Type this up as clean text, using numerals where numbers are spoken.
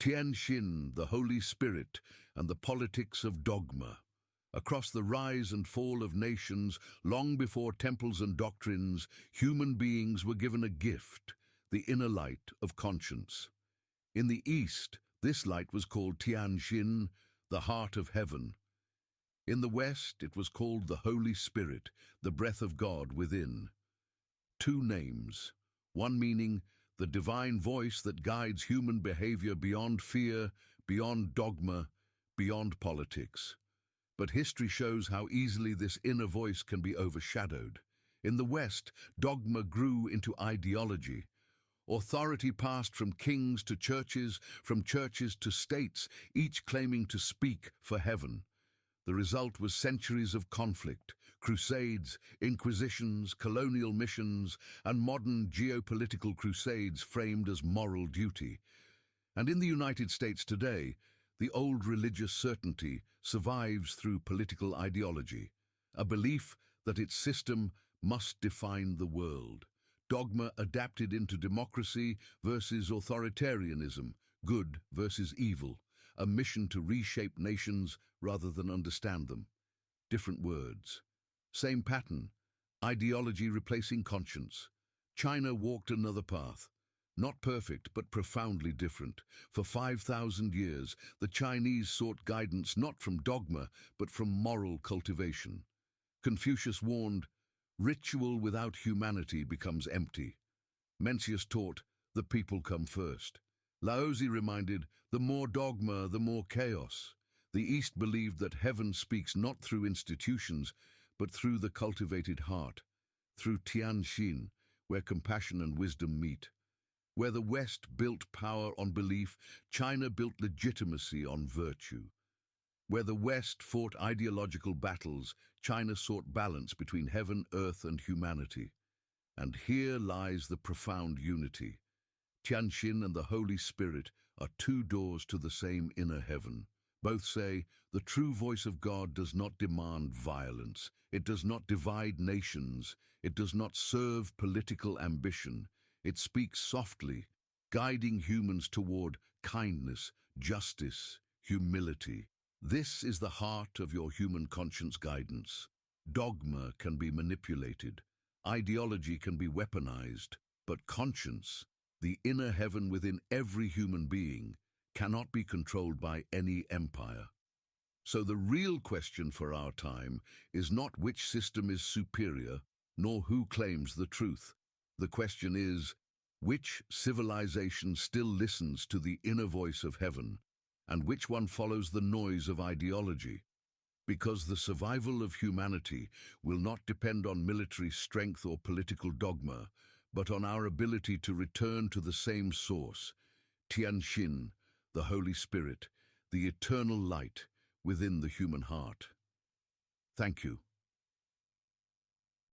Tianxin, the Holy Spirit, and the politics of dogma. Across the rise and fall of nations, long before temples and doctrines, human beings were given a gift, the inner light of conscience. In the East, this light was called Tianxin, the heart of heaven. In the West, it was called the Holy Spirit, the breath of God within. Two names, one meaning the divine voice that guides human behavior beyond fear, beyond dogma, beyond politics. But history shows how easily this inner voice can be overshadowed. In the West, dogma grew into ideology. Authority passed from kings to churches, from churches to states, each claiming to speak for heaven. The result was centuries of conflict, crusades, inquisitions, colonial missions, and modern geopolitical crusades framed as moral duty. And in the United States today, the old religious certainty survives through political ideology, a belief that its system must define the world. Dogma adapted into democracy versus authoritarianism, good versus evil, a mission to reshape nations rather than understand them. Different words. Same pattern, ideology replacing conscience. China walked another path. Not perfect, but profoundly different. For 5,000 years, the Chinese sought guidance not from dogma, but from moral cultivation. Confucius warned, "Ritual without humanity becomes empty." Mencius taught, "The people come first." Laozi reminded, "The more dogma, the more chaos." The East believed that heaven speaks not through institutions, but through the cultivated heart, through Tianxin, where compassion and wisdom meet. Where the West built power on belief, China built legitimacy on virtue. Where the West fought ideological battles, China sought balance between heaven, earth, and humanity. And here lies the profound unity. Tianxin and the Holy Spirit are two doors to the same inner heaven. Both say, the true voice of God does not demand violence. It does not divide nations. It does not serve political ambition. It speaks softly, guiding humans toward kindness, justice, humility. This is the heart of your human conscience guidance. Dogma can be manipulated. Ideology can be weaponized. But conscience, the inner heaven within every human being, cannot be controlled by any empire. So the real question for our time is not which system is superior, nor who claims the truth. The question is, which civilization still listens to the inner voice of heaven, and which one follows the noise of ideology? Because the survival of humanity will not depend on military strength or political dogma, but on our ability to return to the same source, Tianxin, the Holy Spirit, the eternal light within the human heart. Thank you.